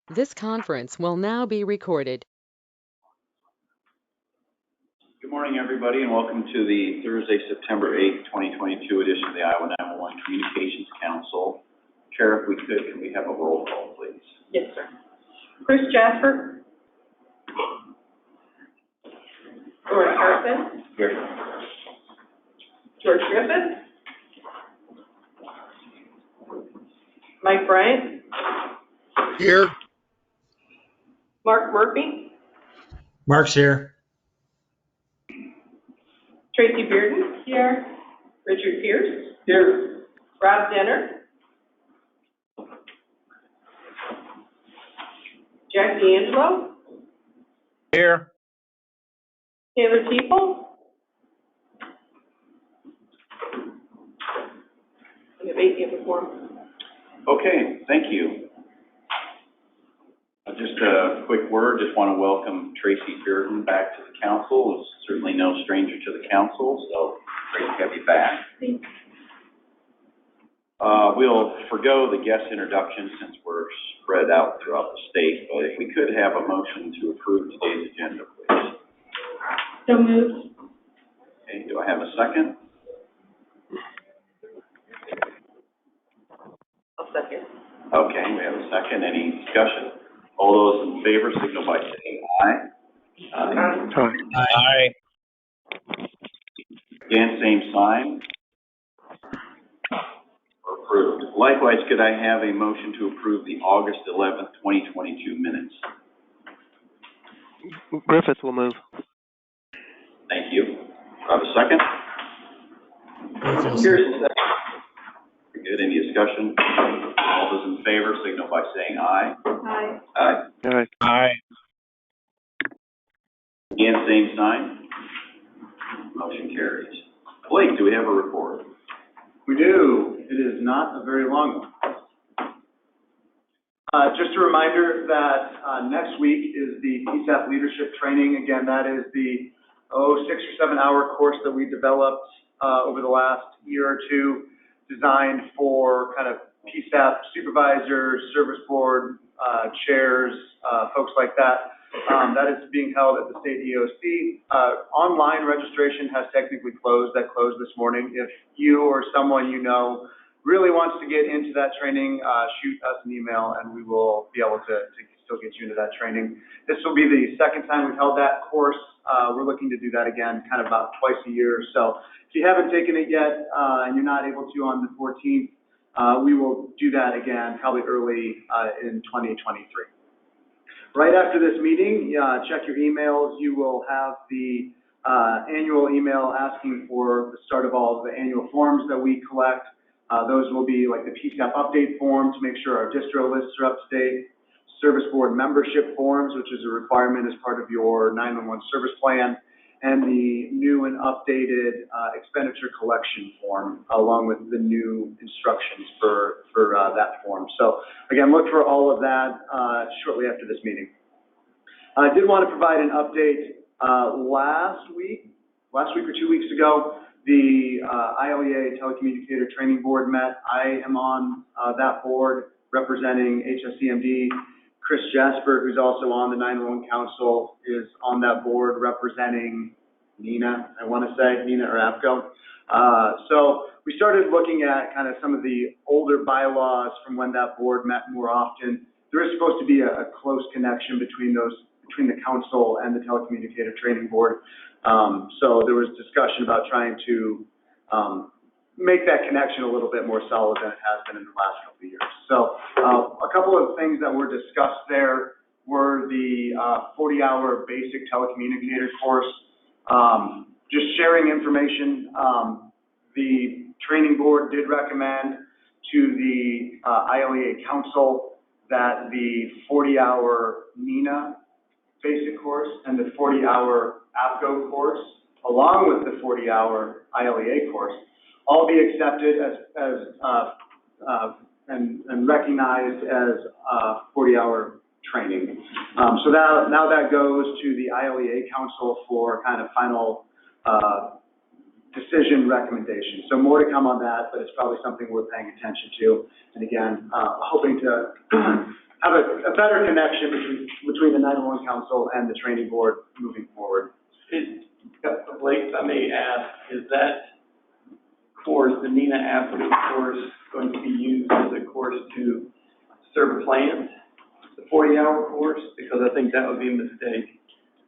This conference will now be recorded. Good morning, everybody, and welcome to the Thursday, September 8th, 2022 edition of the Iowa 911 Communications Council. Chair, if we could, can we have a roll call, please? Yes, sir. Chris Jasper. George Harrison. Here. George Griffith. Mike Bryant. Here. Mark Murphy. Mark's here. Tracy Bearden. Here. Richard Pierce. Here. Rob Denner. Jack D'Angelo. Here. Taylor Teeple. We have 8 in the forum. Okay, thank you. Just a quick word, just want to welcome Tracy Bearden back to the council. Is certainly no stranger to the council, so great to have you back. We'll forgo the guest introduction since we're spread out throughout the state, but if we could have a motion to approve today's agenda, please. So moved. Okay, do I have a second? I'll second. Okay, we have a second. Any discussion? All those in favor signal by saying aye. Aye. Again, same sign. Approved. Likewise, could I have a motion to approve the August 11th, 2022 minutes? Griffith will move. Thank you. Do I have a second? Here's a second. Good. Any discussion? All those in favor signal by saying aye. Aye. Aye. All right. Aye. Again, same sign. Motion carries. Blake, do we have a report? We do. It is not a very long one. Just a reminder that next week is the PSAP leadership training. Again, that is the 6 or 7 hour course that we developed over the last year or two, designed for kind of PSAP supervisors, service board chairs, folks like that. That is being held at the state EOC. Online registration has technically closed. That closed this morning. If you or someone you know really wants to get into that training, shoot us an email and we will be able to still get you into that training. This will be the second time we've held that course. We're looking to do that again kind of about twice a year. So if you haven't taken it yet and you're not able to on the 14th, we will do that again probably early in 2023. Right after this meeting, check your emails. You will have the annual email asking for the start of all of the annual forms that we collect. Those will be like the PSAP update form to make sure our distro lists are up to date, service board membership forms, which is a requirement as part of your 911 service plan, and the new and updated expenditure collection form, along with the new instructions for that form. So again, look for all of that shortly after this meeting. I did want to provide an update. Last week or 2 weeks ago, the ILEA Telecommunicator Training Board met. I am on that board representing HSCMD. Chris Jasper, who's also on the 911 Council, is on that board representing NENA, I want to say, NENA or APCO. So we started looking at kind of some of the older bylaws from when that board met more often. There is supposed to be a close connection between the council and the Telecommunicator Training Board. So there was discussion about trying to make that connection a little bit more solid than it has been in the last couple of years. So a couple of things that were discussed there were the 40-hour basic telecommunicator course, just sharing information. The training board did recommend to the ILEA Council that the 40-hour NENA basic course and the 40-hour APCO course, along with the 40-hour ILEA course, all be accepted and recognized as 40-hour training. So now that goes to the ILEA Council for kind of final decision recommendation. So more to come on that, but it's probably something we're paying attention to. And again, hoping to have a better connection between the 911 Council and the training board moving forward. Blake, if I may ask, is that course, the NINA APCO course, going to be used as a course to serve plans, the 40-hour course? Because I think that would be a mistake.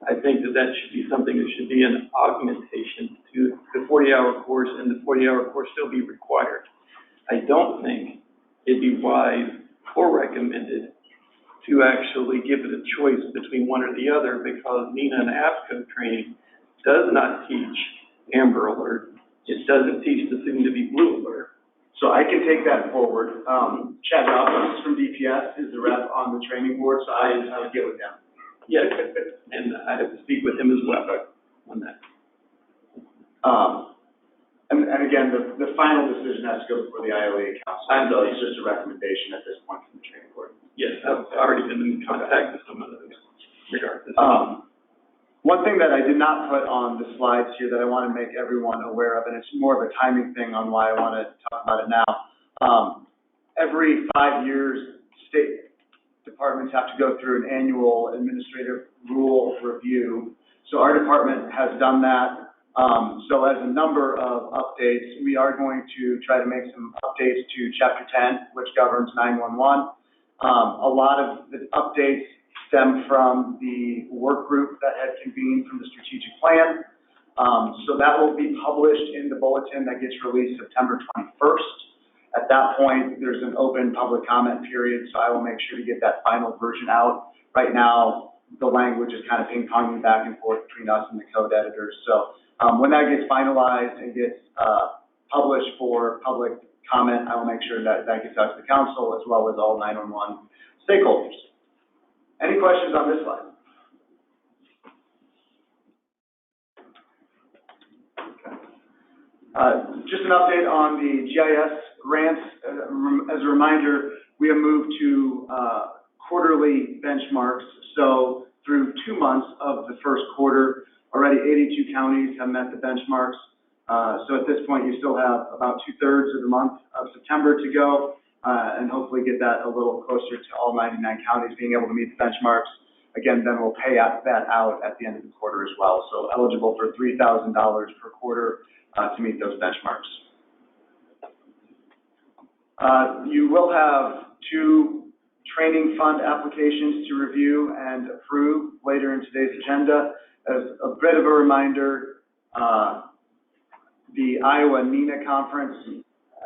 I think that should be something that should be an augmentation to the 40-hour course, and the 40-hour course still be required. I don't think it'd be wise or recommended to actually give it a choice between one or the other, because NINA and APCO training does not teach Amber Alert. It doesn't teach the soon-to-be Blue Alert. So I can take that forward. Chad Robbins from DPS is the rep on the training board, so I would get with them. Yes, and I have to speak with him as well on that. And again, the final decision has to go before the IOA Council, so it's just a recommendation at this point from the training board. Yes, I've already been in contact with some of those regardless. One thing that I did not put on the slides here that I want to make everyone aware of, and it's more of a timing thing on why I want to talk about it now. Every 5 years, state departments have to go through an annual administrative rule review. So our department has done that. So as a number of updates, we are going to try to make some updates to Chapter 10, which governs 911. A lot of the updates stem from the work group that had convened from the strategic plan. So that will be published in the bulletin that gets released September 21st. At that point, there's an open public comment period, so I will make sure to get that final version out. Right now, the language is kind of ping-ponging back and forth between us and the code editors. So when that gets finalized and gets published for public comment, I will make sure that that gets out to the council as well as all 911 stakeholders. Any questions on this slide? Just an update on the GIS grants. As a reminder, we have moved to quarterly benchmarks. So through 2 months of the first quarter, already 82 counties have met the benchmarks. So at this point, you still have about 2/3 of the month of September to go, and hopefully get that a little closer to all 99 counties being able to meet the benchmarks. Again, then we'll pay that out at the end of the quarter as well. So eligible for $3,000 per quarter to meet those benchmarks. You will have 2 training fund applications to review and approve later in today's agenda. As a bit of a reminder, the Iowa NINA conference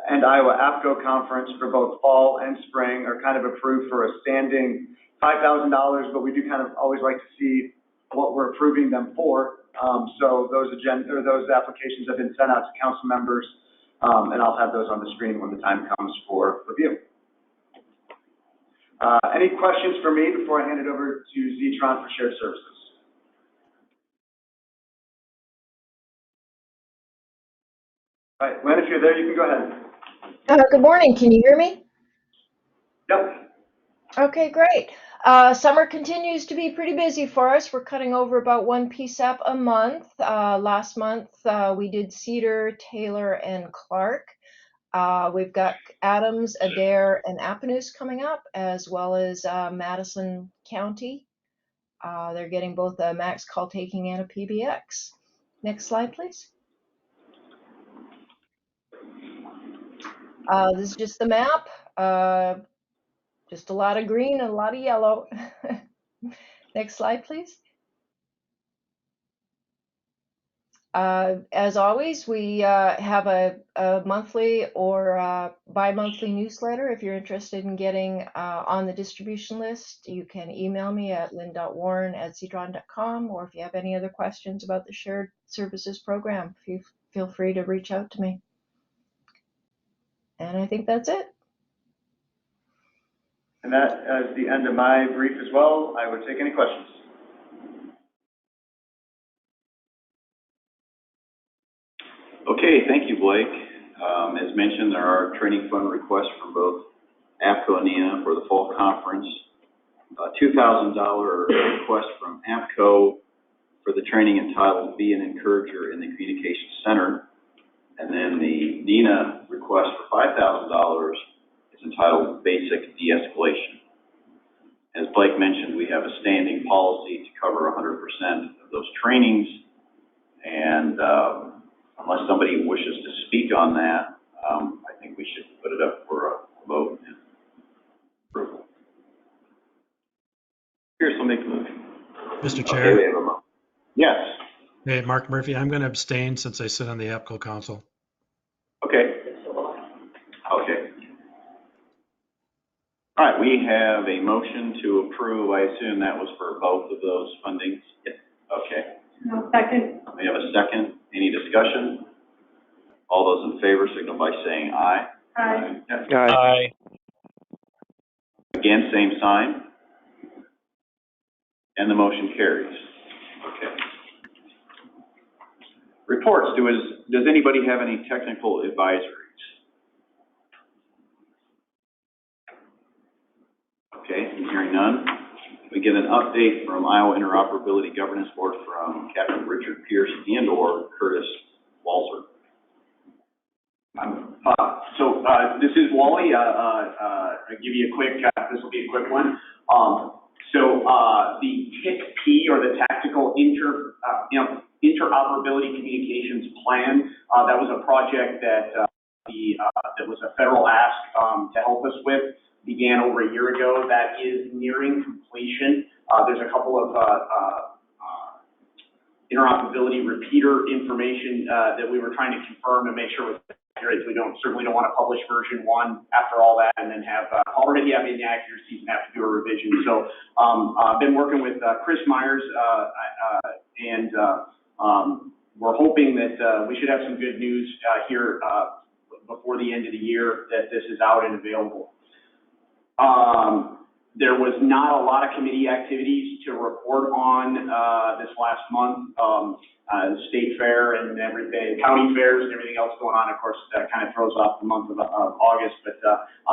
and Iowa APCO conference for both fall and spring are kind of approved for a standing $5,000, but we do kind of always like to see what we're approving them for. So those applications have been sent out to council members, and I'll have those on the screen when the time comes for review. Any questions for me before I hand it over to Zetron for shared services? All right, Lynn, if you're there, you can go ahead. Good morning. Can you hear me? Yep. Okay, great. Summer continues to be pretty busy for us. We're cutting over about 1 PSAP a month. Last month, we did Cedar, Taylor, and Clark. We've got Adams, Adair, and Appanoose coming up, as well as Madison County. They're getting both a max call taking and a PBX. Next slide, please. This is just the map. Just a lot of green and a lot of yellow. Next slide, please. As always, we have a monthly or bi-monthly newsletter. If you're interested in getting on the distribution list, you can email me at lynn.warren@zetron.com, or if you have any other questions about the shared services program, feel free to reach out to me. And I think that's it. And that is the end of my brief as well. I would take any questions. Okay, thank you, Blake. As mentioned, there are training fund requests from both APCO and NINA for the fall conference. $2,000 request from APCO for the training entitled Be an Encourager in the Communications Center. And then the NINA request for $5,000 is entitled Basic De-Escalation. As Blake mentioned, we have a standing policy to cover 100% of those trainings. And unless somebody wishes to speak on that, I think we should put it up for a vote and approval. Pierce will make the motion. Mr. Okay, Chair. we have a motion. Yes. Hey, Mark Murphy, I'm going to abstain since I sit on the APCO Council. Okay. Okay. All right, we have a motion to approve. I assume that was for both of those fundings? Yes. Okay. No, second. We have a second. Any discussion? All those in favor signal by saying aye. Aye. Aye. Again, same sign. And the motion carries. Okay. Reports. Does anybody have any technical advisories? Okay, I'm hearing none. We get an update from Iowa Interoperability Governance Board from Captain Richard Pierce and/or Curtis Walzer. This is Wally. I'll give you a quick, this will be a quick one. The TICP, or the Tactical Interoperability Communications Plan, that was a project that that was a federal ask to help us with, began over a year ago. That is nearing completion. There's a couple of interoperability repeater information that we were trying to confirm and make sure was accurate. We certainly don't want to publish version 1 after all that and then have already have inaccuracies and have to do a revision. So I've been working with Chris Myers and we're hoping that we should have some good news here before the end of the year that this is out and available. There was not a lot of committee activities to report on this last month. The state fair and everything, county fairs and everything else going on, of course, kind of throws off the month of August. But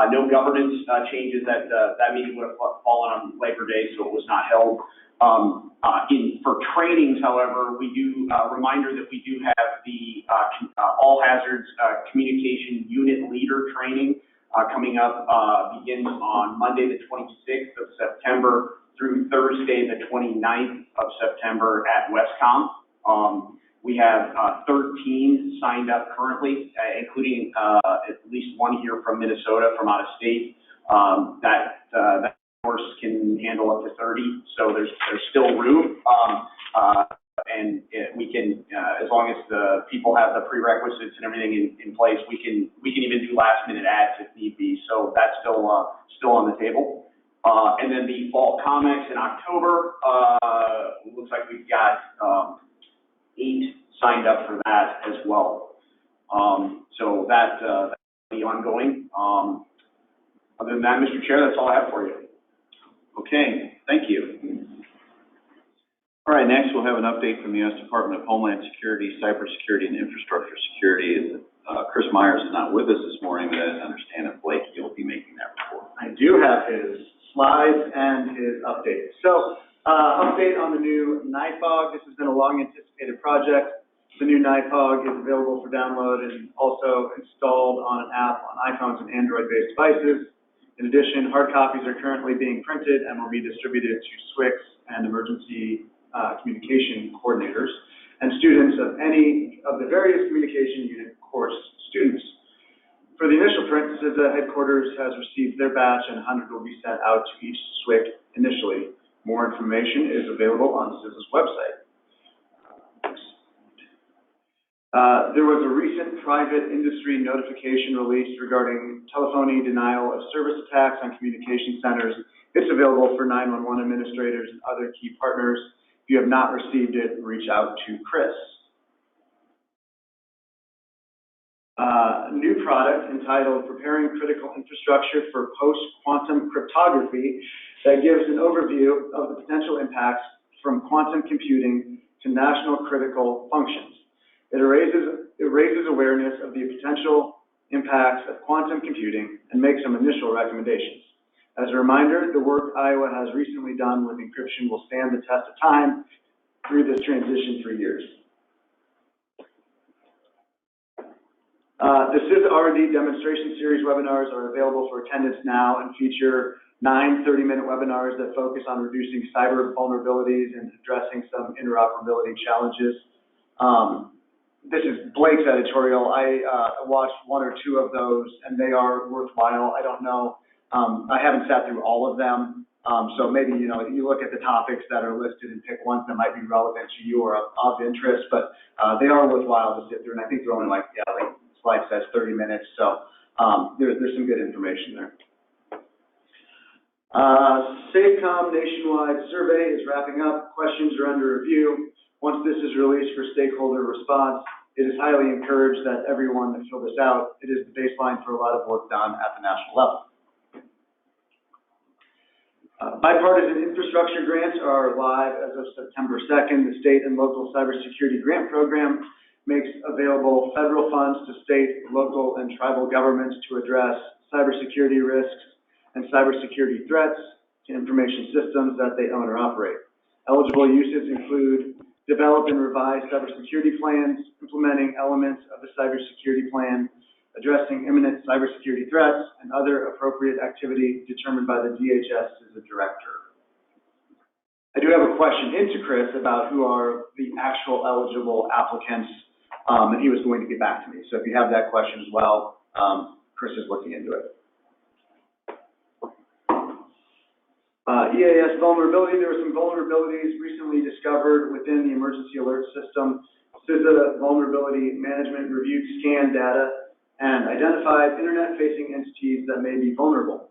no governance changes. That meeting would have fallen on Labor Day, so it was not held. For trainings, however, we do reminder that we do have the all hazards communication unit leader training coming up, begins on Monday the 26th of September through Thursday the 29th of September at Westcom. We have 13 signed up currently, including at least one here from Minnesota, from out of state. That course can handle up to 30, so there's still room. And we can, as long as the people have the prerequisites and everything in place, we can even do last minute adds if need be. So that's still on the table. And then the fall comics in October, looks like we've got 8 signed up for that as well. So that'll be ongoing. Other than that, Mr. Chair, that's all I have for you. Okay, thank you. All right, next we'll have an update from the U.S. Department of Homeland Security, Cybersecurity, and Infrastructure Security. Chris Myers is not with us this morning, but I understand that Blake, you'll be making that report. I do have his slides and his update. So, update on the new NIFOG. This has been a long anticipated project. The new NIFOG is available for download and also installed on an app on iPhones and Android-based devices. In addition, hard copies are currently being printed and will be distributed to SWCS and emergency communication coordinators and students of any of the various communication unit course students. For the initial print, CISA headquarters has received their batch and 100 will be sent out to each SWCS initially. More information is available on CISA's website. There was a recent private industry notification released regarding telephony denial of service attacks on communication centers. It's available for 911 administrators and other key partners. If you have not received it, reach out to Chris. New product entitled Preparing Critical Infrastructure for Post-Quantum Cryptography that gives an overview of the potential impacts from quantum computing to national critical functions. It raises awareness of the potential impacts of quantum computing and makes some initial recommendations. As a reminder, the work Iowa has recently done with encryption will stand the test of time through this transition for years. The CISA R&D demonstration series webinars are available for attendance now and feature 9 30-minute webinars that focus on reducing cyber vulnerabilities and addressing some interoperability challenges. This is Blake's editorial. I watched 1 or 2 of those, and they are worthwhile. I don't know. I haven't sat through all of them. So maybe, you look at the topics that are listed and pick ones that might be relevant to you or of interest, but they are worthwhile to sit through. And I think they're only like the slide says 30 minutes. So there's some good information there. SAFECOM nationwide survey is wrapping up. Questions are under review. Once this is released for stakeholder response, it is highly encouraged that everyone to fill this out. It is the baseline for a lot of work done at the national level. Bipartisan infrastructure grants are live as of September 2nd. The state and local cybersecurity grant program makes available federal funds to state, local, and tribal governments to address cybersecurity risks and cybersecurity threats to information systems that they own or operate. Eligible uses include develop and revise cybersecurity plans, implementing elements of the cybersecurity plan, addressing imminent cybersecurity threats, and other appropriate activity determined by the DHS as a director. I do have a question into Chris about who are the actual eligible applicants, and he was going to get back to me. So if you have that question as well, Chris is looking into it. EAS vulnerability. There were some vulnerabilities recently discovered within the emergency alert system. CISA vulnerability management reviewed scan data and identified internet-facing entities that may be vulnerable.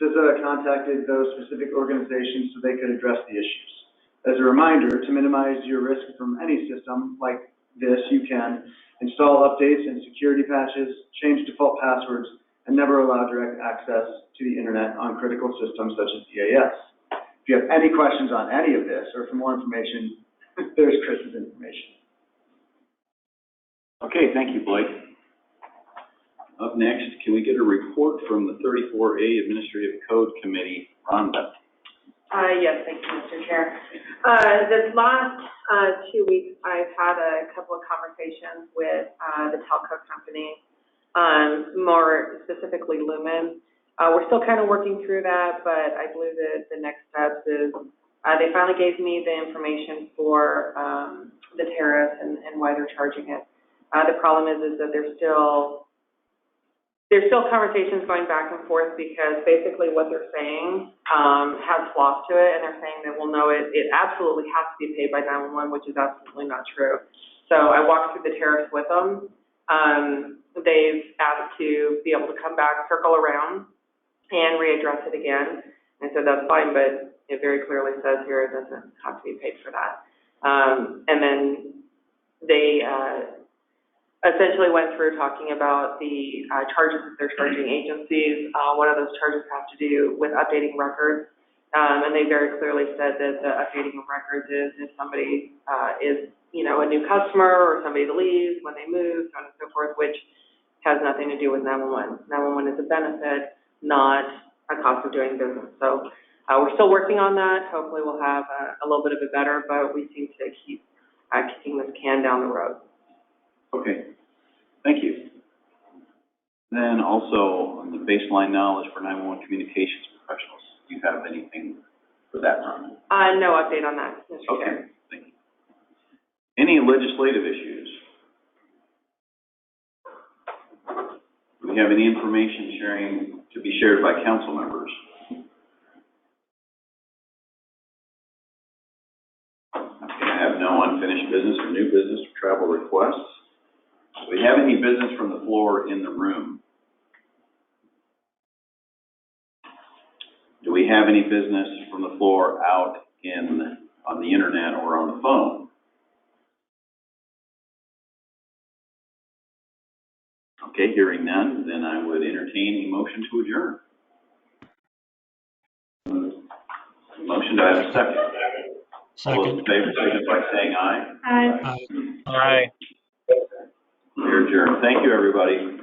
CISA contacted those specific organizations so they could address the issues. As a reminder, to minimize your risk from any system like this, you can install updates and security patches, change default passwords, and never allow direct access to the internet on critical systems such as EAS. If you have any questions on any of this or for more information, there's Chris's information. Okay, thank you, Blake. Up next, can we get a report from the 34A Administrative Code Committee, Rhonda? Yes, thank you, Mr. Chair. This last 2 weeks, I've had a couple of conversations with the telco company, more specifically Lumen. We're still kind of working through that, but I believe that the next steps is they finally gave me the information for the tariff and why they're charging it. The problem is that there's still conversations going back and forth because basically what they're saying has flaws to it, and they're saying that, well, no, it absolutely has to be paid by 911, which is absolutely not true. So I walked through the tariffs with them. They've asked to be able to come back, circle around, and readdress it again. And so that's fine, but it very clearly says here it doesn't have to be paid for that. And then they essentially went through talking about the charges that they're charging agencies. One of those charges has to do with updating records. And they very clearly said that the updating of records is if somebody is, a new customer or somebody leaves when they move, so on and so forth, which has nothing to do with 911. 911 is a benefit, not a cost of doing business. So we're still working on that. Hopefully we'll have a little bit of it better, but we seem to keep kicking this can down the road. Okay, thank you. Then also on the baseline knowledge for 911 communications professionals, do you have anything for that, Ron? No update on that, Mr. Chair. Okay, thank you. Any legislative issues? Do we have any information sharing to be shared by council members? Okay, I have no unfinished business or new business or travel requests. Do we have any business from the floor in the room? Do we have any business from the floor out on the internet or on the phone? Okay, hearing none, then I would entertain a motion to adjourn. Motion, do I have a second? All those in favor, signify by saying aye. Aye. Aye. We're adjourned. Thank you, everybody.